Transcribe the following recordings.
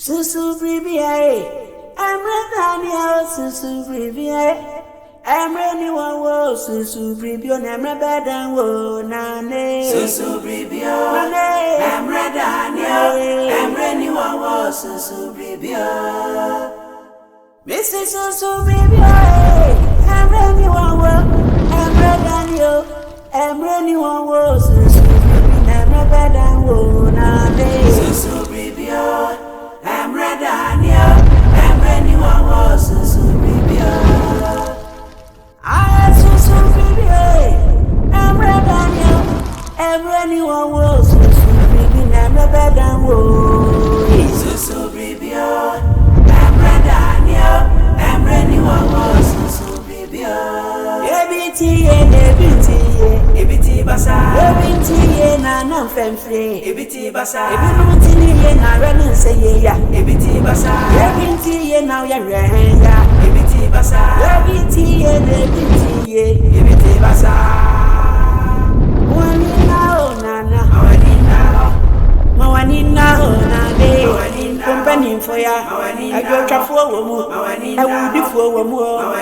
SUSU BRIBI, I'm ready, SUSU BRIBI, I'm ready, one SUSU BRIBI, I'm ready, nane. SUSU BRIBI, I'm ready, I'm ready, one SUSU BRIBI. Mrs. SUSU BRIBI, I'm ready, one I'm ready, I'm ready, one SUSU BRIBI, I'm ready, nane. SUSU BRIBI. I'm ready, I'm ready, one SUSU BRIBI. SUSU BRIBI, I'm ready, one SUSU BRIBI, I'm ready, SUSU BRIBI, I'm ready, one SUSU BRIBI. Ebiti basa, ebiti na na femfre, ebiti basa, ebiti na run say ya, ebiti basa, ebiti na ya renya, ebiti basa, ebiti basa. Mawanina o nane, company for ya. I go trafo womu, I will be for womu,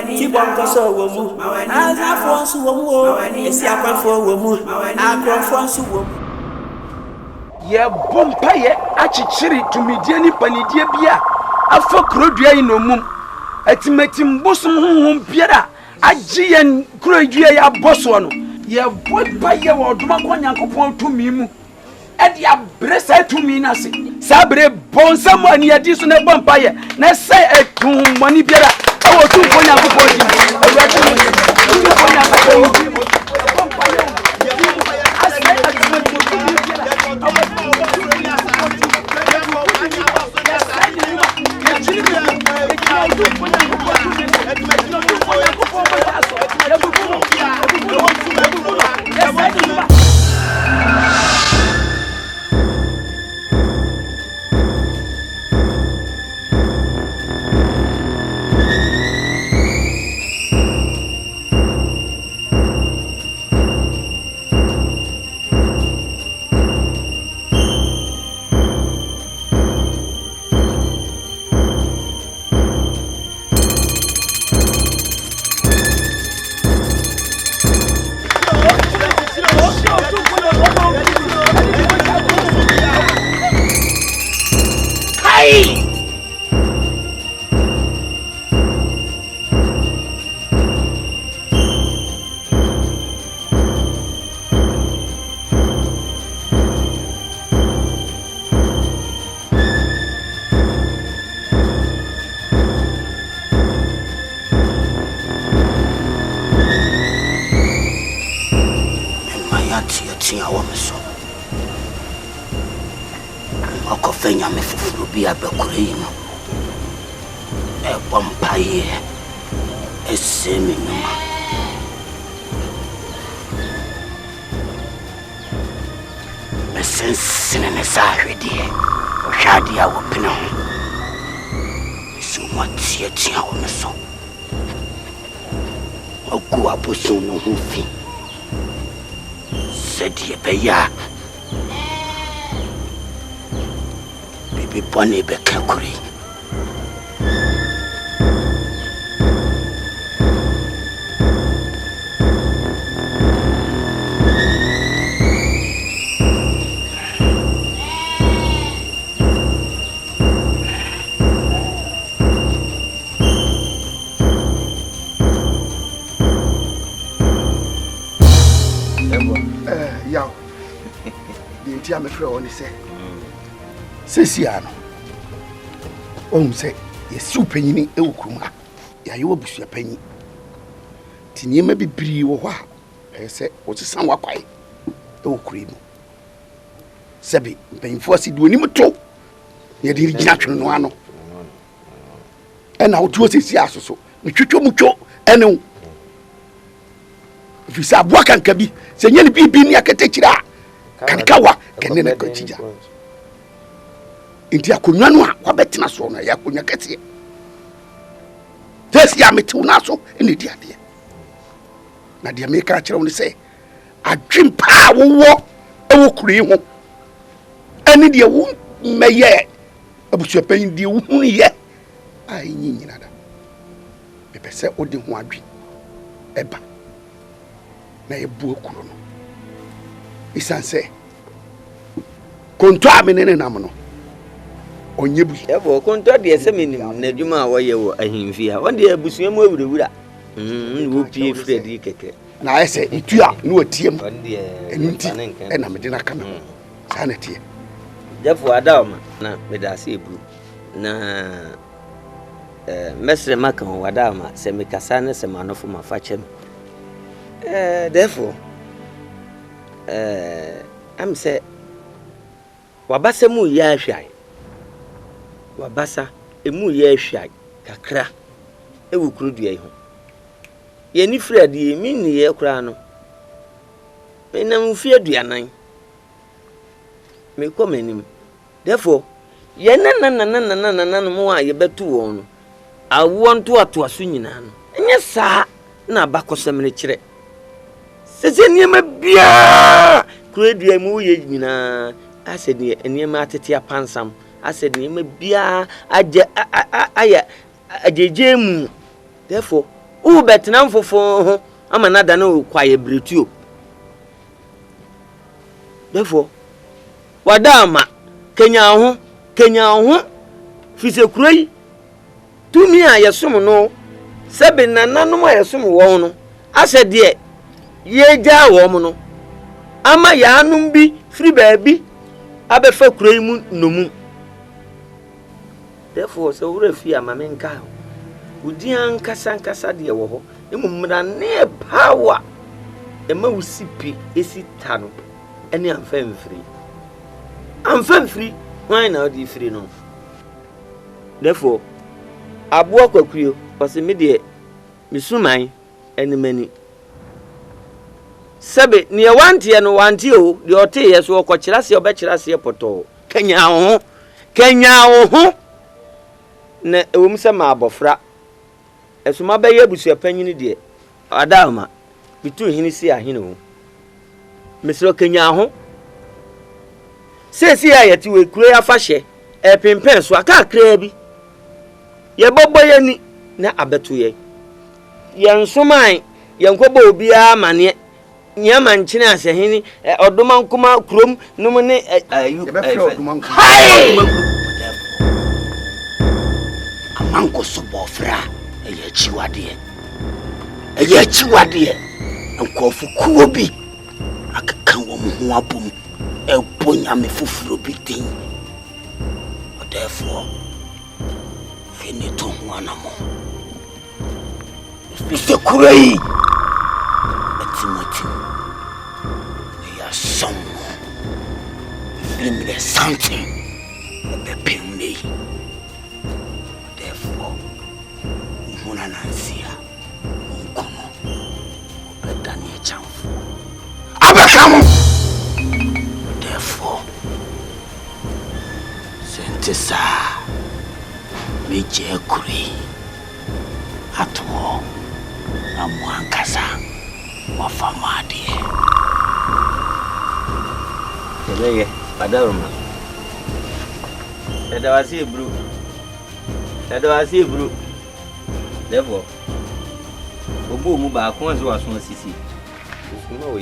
Tibonko so womu, as I force womu, Esiapa for womu, Akrobeto womu. Ye bompa ye achichiri tumidie ni panidie bia afa kurodua yi no mum atimatim bosom honhom biara agi ye kurodua ya boso no ye bompa ye wodoma kwa Nyankopon tumi mu edi abresa tumi na se sabre bonsam ani adi so na bompa ye na sai etum mani biara awo tum kwa Nyankopon di awrati tum kwa Nyankopon bompa ye Fenya me fufuru bi abakure yi no e bompaye esemi numa me sensene ne sahwede o hwade a wo pene ho so matia wo me so ogu aboso no ho fi sedi beya Bipone bekakuri. Yaw. The entire me frɛ woni sɛ Sesiano. Say, ye supanyini e wokuma. Ya yo busua panyi. Tinie ma bibiri wo hɔ a ɛsɛ wo sesan wakwae e wokure mu. Sɛbi mpanyimfo asidi onim to. Ye de gina twene no ano. Ɛna wo to sesi asoso. Metwetwo mutwo ɛne Visa aboa kanka bi sɛ nyɛ ne bibi ni akatakira kankawa kene na kachija. Inti akonwa no a wabetena so no ya akonwa kete. Tesi ya metu na so ene di ade. Na de America kire woni se adwempa wo wo kure ho. Ene de wo meye abusu pen die wo hunu ye ai nyina da me pese odi ho adwe eba na ebu okuro no isanse konto amenene nam no onyebu ebo konto de ese menim na dwuma wo ye wo ahimfi a wonde abusua mu awurawura wo pie fredi keke na ese itua no atiem wonde enti na me de na kana sa na tie jafo adawma na medase ebu na mesre maka wadawma se mekasa na se manofo mafachem therefore am say wabasa mu ya hwai wabasa emu ya hwai kakra ewu kurudua ho ye ni fredi mi ni ye kura no enam fi aduanan me komanim therefore ye na mo a ye betu won no awo nto aso nyina no enye saa na bakosem ne kire sese niema bia kurudua mu ye nyina asedi niema atete apansam asedi niema bia ajeje mu therefore u betenam fofo ho amana da na kwaye bretuo therefore wadama kenya ho fise kuroi tumi a yesom no sebe nananom a yesom wo no asedi yeja wo mo no ama ya anum bi free baabi abefa kuroi mu nomu therefore so wura fi amamenka udian kasa de wo ho emumra ne power ema usipi esi tano ene amfamfri why now di free no therefore abo kwakuyo pase me de misuman enimani sabe ne wantie no wantie o de ote yeso okokira se obekira se poto kenya ho na ewum se ma abofra esuma be ye busu apanyini de adama bitu hini si ahene ho mesro kenya ho sesi ayati we kure afahye epempen so aka kra bi ye bobo ye ni na abeto ye yensoman yenkobo obia mane nyama nchine asehini odoma nkoma krom num ne amanko so bofra eye chiwade nkofu kuo bi akaka wo mu ho abom ebonya me fufuro bi tin therefore fini to ho anamo fise kurei etimoti ya somo flimre something be pemne therefore muna nansia nkomo obedani echamfu abakamu therefore sentesa meje kuri atwo amwankasa wafamadi eleye padaruma edawasi bru therefore obo mu ba kon zo aso asisi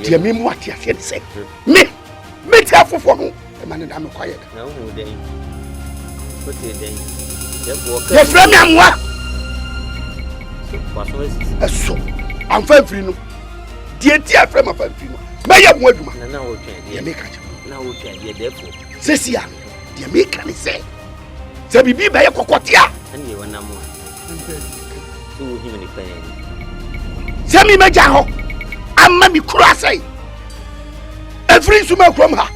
dia me mu ati ase se me tia fofo ho e mane da me kwaye na hu den kote den therefore ye fra me amwa waso asisi eso amfa free no die tia fra ma fa free no me ye mu aduma na wo twa ye me ka na wo twa die therefore sesi ya die me ka ni se bibi ba ye kokotia ani wona mo so himi ni pen se mi meja ho amma mi kura sai every suma krom ha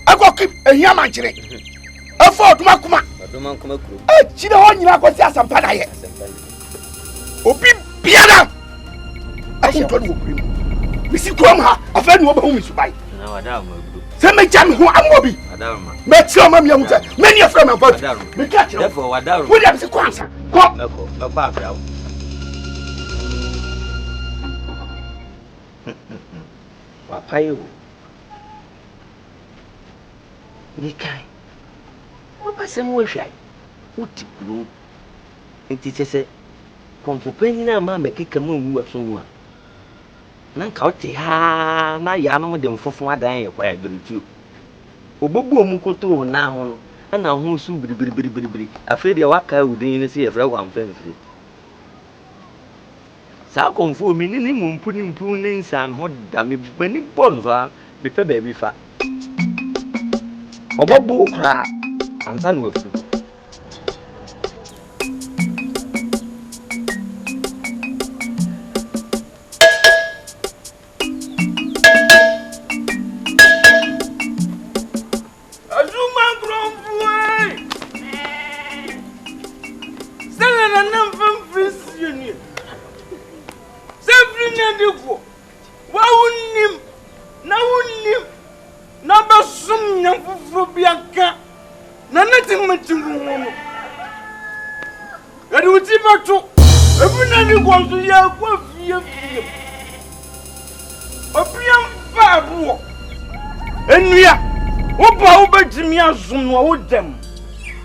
akoki ehia manchire afo oduma kuma kuro chire ho nyina akosi asampa da ye obi biara akonto no kuri mi si krom ha afa ni oba hu mi subai na wada ma guru se meja mi ho amobi adama me ti o ma mi hu se me ni afra me fa me ka chire therefore wada wo dia se kwansa ko ba afra wapayo ni kai wapase mu hwai uti kuro nti sese konfopanyi na ma mekeka ma wu aso wu a na nka wote ha na ya no de mfofo adan ye kwa abirituo obobu omukoto na ho no ana ho su biribiribiribiri afre de waka udin ne se yefra wa mfamfiri sa konfo mi ni mumpu ne nsan ho da me bani bonva me pe ba bi fa obobu kra ansan wo fu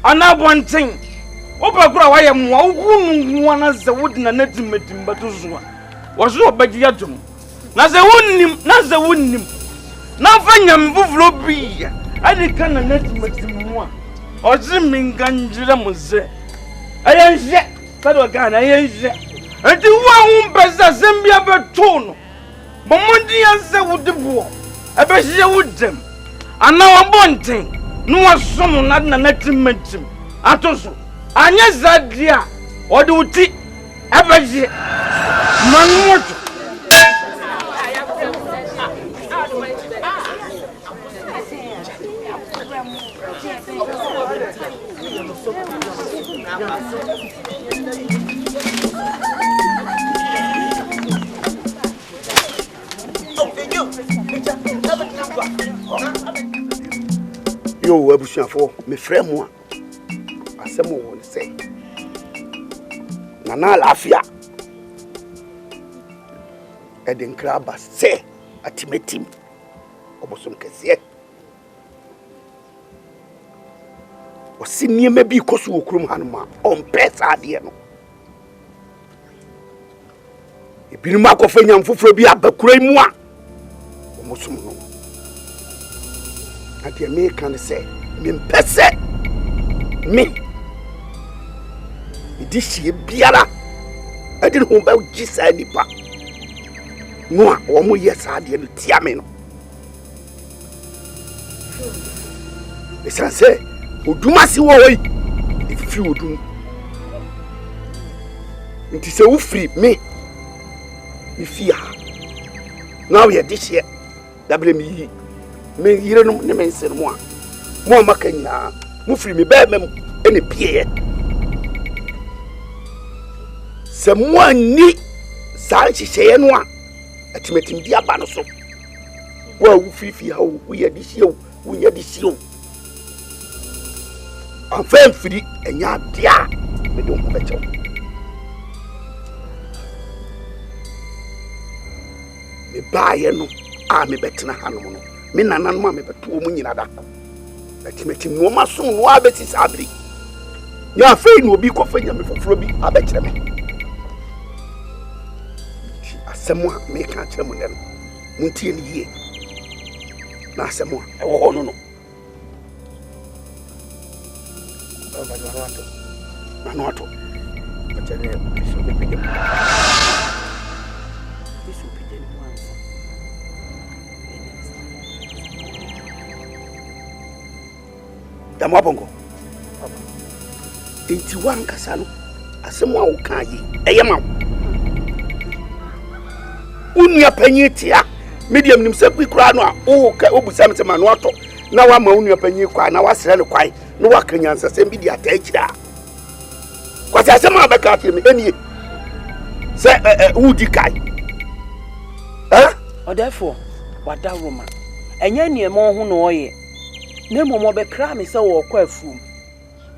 Anabonting obagura waye mwa ugunu wana ze wudina netimetim batuzwa wazo obagiya dum na ze wonnim na fanya mvuvlo bi ani kana netimetim mwa ozi minganjira muze ayenje kado gana ayenje enti wa umpeza zembia betono bomondi yanse wudibo abeje wudem anawabonting no somo na netimetim atoso anya zadia odi uti abaje manwoto yo abusuafo me frɛ mo a asɛm wo ne sɛ na lafia ɛde nkra ba sɛ atimetim obosom kɛseɛ ɔsi nneɛma bi kɔso wɔ kurom ha no ma ɔmpɛ saa adeɛ no ebinom akɔfa nyam foforɔ bi abakura mu a ɔmosom no adeɛ meka ne sɛ mempɛ sɛ me di hye biara ade ne ho ba gye saa nipa no a wɔn yɛ saa adeɛ no tia me no ɛsiane sɛ oduma si wɔ hɔ yi ɛfifiri odum nti sɛ wofiri me fie ha na woyɛ de hyeɛ dabrɛ me yi me yire no ne me nse no mo a mo amaka nyinaa mo firi me bɛɛ mem ɛne pieɛ sɛ mo ani saa hyehyɛeɛ no a atimatim di aba no so wo a wofiri ha wo yɛ de hyeɛ wo nyɛ de hyeɛ wo amfa mfiri ɛnyɛ adeɛ a mede wo ho bɛkyɛ wo me baayɛ no a mebɛtena hanom no me nananom a mebɛto mu nyina da atimatim no ma som no abɛsi saa bere nya afei no obi kɔfa nyame foforɔ bi abɛkyerɛ me asɛm a meka kyerɛ mo nɛ no montie ne yie na asɛm a ɛwɔ hɔ no no Mano ato. Bachane bisu bepige. Bisu pige ni mwanza. Damo abongo. Enti wan kasa no asɛm a wo ka yi ɛyɛ ma unua panyi tia medium nim sɛ kura no a wo ka obusa me sɛ mano ato na wa ma unua panyi kwa na wasrɛ ne kwai no wakanyansa sɛ bi di ataakyira kwase asɛm a bɛka afie me enie sɛ wudi kai ɔdɛfo wada roma ɛnyɛ niɛma ho no ɔyɛ na mmom ɔbɛkra me sɛ wɔkɔ afuom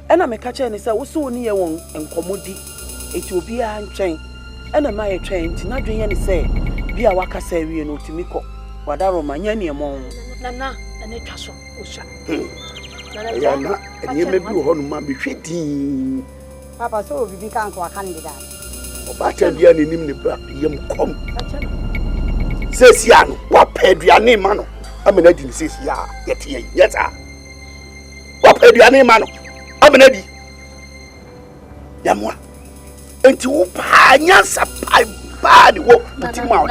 ɛna meka kyerɛ ne sɛ wo so ni yɛ wɔn nkɔmɔdi eti obi a ntwɛn ɛna ma yɛ twɛn nti na dwen yɛ ne sɛ bi a waka sɛ wie no otimi kɔ wada roma nyɛ niɛma ho nana ɛna twa so osua Yana, and you may be on my shitty. Papa, so we can't go a candidate. But I be an enemy, yam come. Says Yan, what paid your name, man? I'm an Eddie, says ya, yet ye, yes, sir. What paid your name, man? I'm an Eddie. Yamwa. And to Panyas a pipe bad walk, but him out.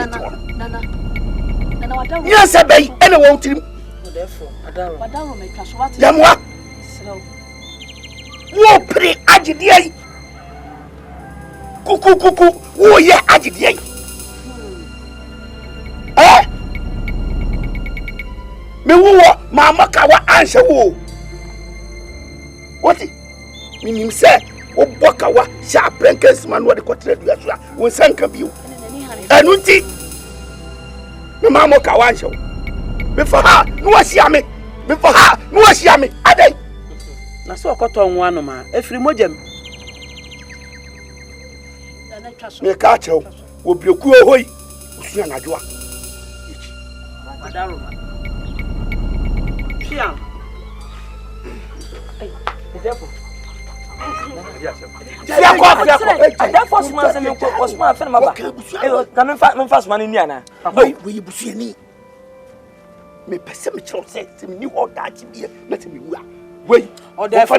Yes, I bay, and I won't him. Therefore, Adaro may cash what Yamwa. slow. Wo pre agidie. Kuku, wo ye agidie. Me wo mama kawa answer wo. What? Minim say wo bokawa sha prenkes man wo de kotre du aso a wo sanka biu. Anu ti. Me mama kawa answer. Me for ha, no asia me. Me for ha, no asia me. Adai. Na so okoto nwa no ma efiri mojem. Me ka chew wo bioku ohoi usua najoa. Adaro ma. Pia. Hey, Depo. Therefore, smart and was smart and my back. Come and fast money in Yana. We you see any. Me pessimist say to me all that here. Let me wait. Or therefore,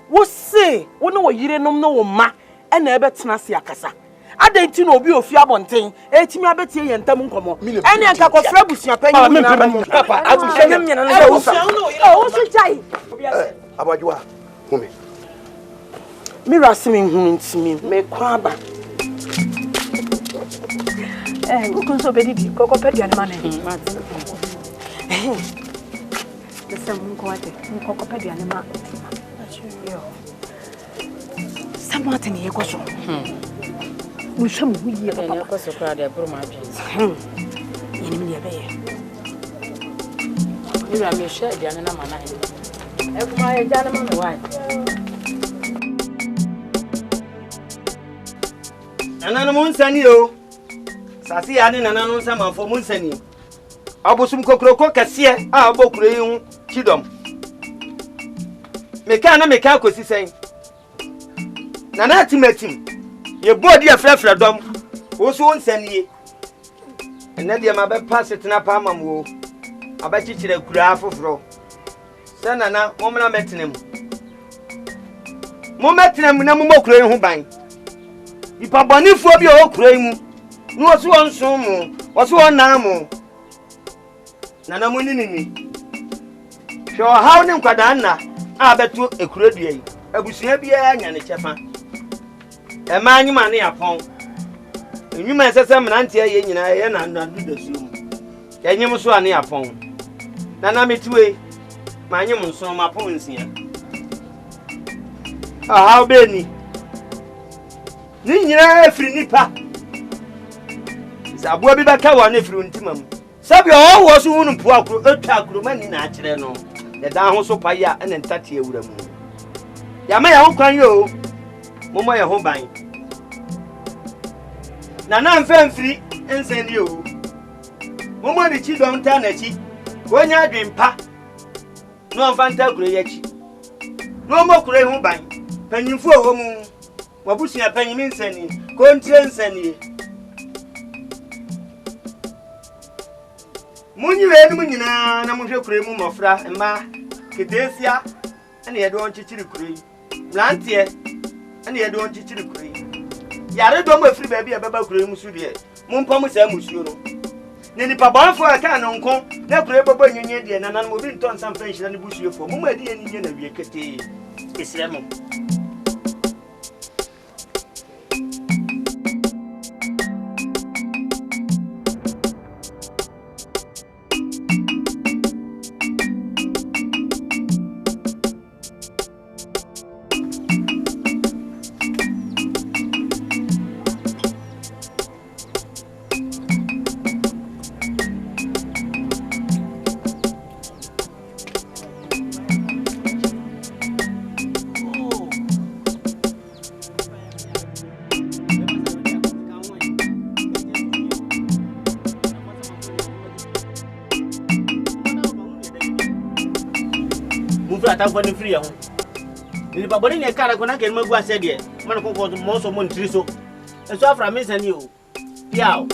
wo say, wo no yire nom no wo ma, e na ebetena se akasa. Adenti no obi ofia bonten, etimi abetie yentam nkomo. Ene anka kofra busua panyi na papa, abuhye nyina no wo fa. O so jai. Abajua, home. Mira simi hu ntimi, me kwa ba. Ukunso bedidi, koko pedi anima na. Lesa munko wate, koko pedi anima. Yo. Samwate ni yekoso. Mushamu huye papa. Yekoso kwa dia buru ma dwen. Yeni mi yebeye. Mira me hwe dia na mana he. Ekuma ye jana ma me wai. Nana mo nsani o. Sasi ya ni nana no nsama fo mo nsani. Abosum kokroko kase a abokure yi hu chidom. Meka kosi sen. Nana timatim. Ye body afrafra dom. Wo so nsani. Ena dia ma be pass it na pa mam wo. Abachichire kura afofro. Sana na mo mna metinem. Mo metinem na mo mokure yi hu ban. Ipa bonifo bi o kure yi mu. Nu osu onso mu, osu onan mu. Nana mo ninini. Hwe haw ne nkwada na a beto ekuredua yi. Abusua bia nya ne chefa. E ma anyima ne yapon. Enwuma sese mnante ye nyina ye na ndu dasu mu. Yenyim so ane yapon. Nana metuwe. Ma anyim nso ma pon nsia. Haw beni. Ni nyina afiri nipa. Sabua bi baka wa na afiri ntimam. Sabi o wo so hunu po akro etwa akro mani na akire no. De dan ho so paya ene ntate ewura mu. Ya ma ya ho kwan yo. Momo ya ho ban. Na mfamfiri enseni yo. Momo ni chi dom ta na chi. Wonya adwempa. No mfanta kure ya chi. No mo kure ho ban. Panyimfu owo mu. Wabusia panyimi nseni. Kontre nseni. Munyi we mu nyina na mohwe kure mu mofra mma ketesia ene ye do onchichiri kure blantie ene ye do onchichiri kure yare do mo afiri ba bia baba kure mu su de mu mpa mu sa musuo no ne nipa banfo aka no nko na kure baba nyenye de na nan mo bi nton sam pension ne busuo fo mu ma di enye na wie kete esremo. so atamfo ne free ho ni ba boni ne kara ko na ke magu ase de man ko ko mo so mo ntiri so eso afra me sani o piao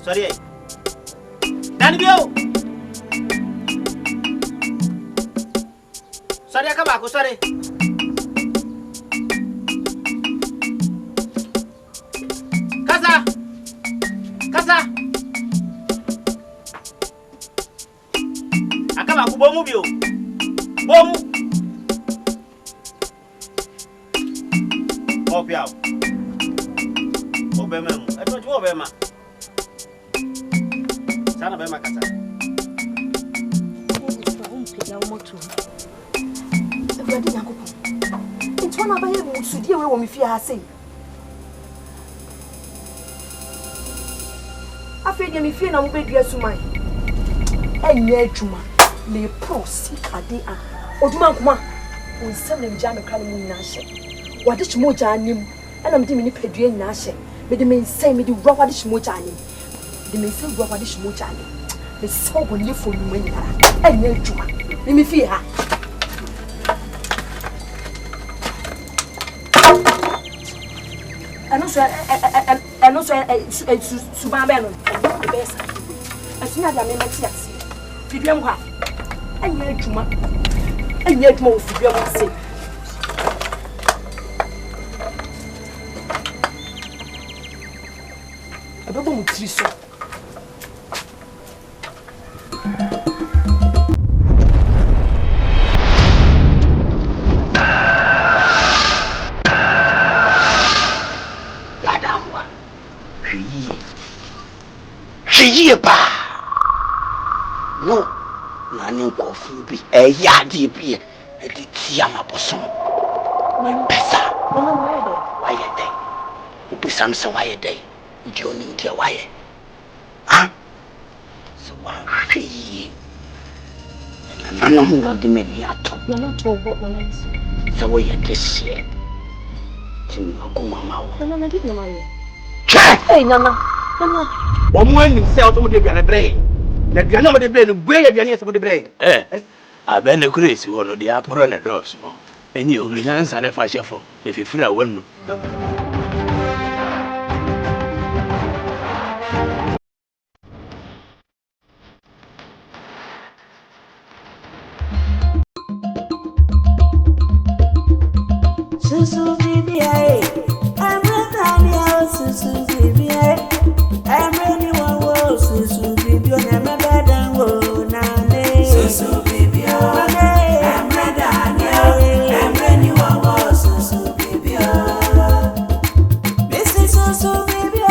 Sorry. Dan bio. Sorry akaba ko sorry. Kasa. Akaba ko bomu bio. Bomu. Opiao. Obema. Eto ti obema. Sana bema kasa. Ya moto. Everybody Nyankopon. It's one abaye mu sudie we wo me fie ha sei. Afi de me fie na mo bedua suman. Enye adwuma. Le pro sikade a. Oduma nkoma. O nsem na mja me kale mu nyina hye. Wade chimoja anim. Ana mde me ni pedua nyina hye. Me de me nsem me de wura wade chimoja anim. De me nsem wura wade chimoja anim. Me so go ni fo nu manyara. Enye adwuma. Ni me fie ha. Ano so suban be no be sa asunya da me mati ase fidwem ha anya adwuma wo fidwem ase abebo mu tiri so no nani nkofu bi eyade bi e di tia maboso pesa why dey ubi samse why dey joni ntia why ah so why nana hunga di me yato no to go on so we get this shit tin ko mama wo nana di mama ye hey nana omo ani se o to mo de bi na bre na diana mo de bre no gbe ya diana se mo de bre abene kuresi wono dia pro na dos no eni o nyansa na fa chefo e fifira wonu SUSU BRIBI, I'm a SUSU BRIBI, I'm anyone was SUSU BRIBI, I'm a bad and woe, Nane. SUSU BRIBI, I'm a Daniel, I'm anyone was SUSU BRIBI. Mrs. SUSU BRIBI,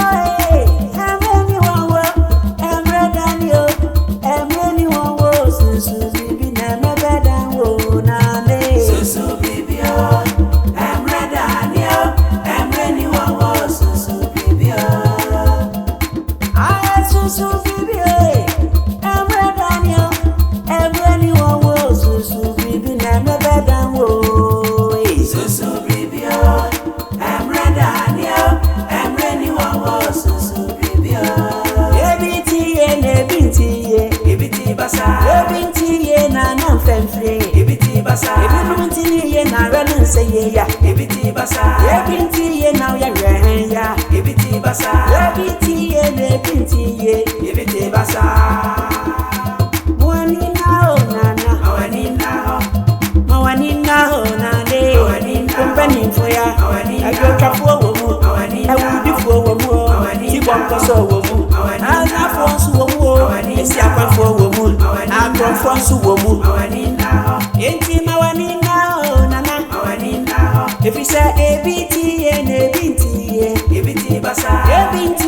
I'm anyone was, I'm a Daniel, I'm anyone was SUSU BRIBI, I'm a bad and woe, Nane. SUSU BRIBI. I'm ready, I'm ready, SUSU BRIBI. basa. Ebinti ye now ya rehenya. Ebiti basa. Ebinti ye ne binti ye. Ebiti basa. Mwanina o nana. Mwanina o. Mwanina o nane. Company for ya. Agya Koo wo mu. Awudi fo wo mu. Ti bonko so wo mu. Ana fo nsu wo mu. Esi akwanfo wo mu. Akronfo nsu wo mu. Enti mawanina o nana. If you say ABT and ABT, ABT basa, ABT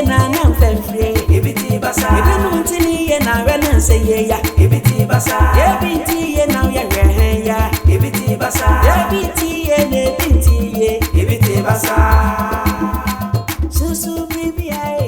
na namfemfre, ABT basa, ebinuntini na rena say ya, ABT basa, ABT na ya rehenya, ABT basa, ABT and ABT, ABT basa. Susu BRIBI.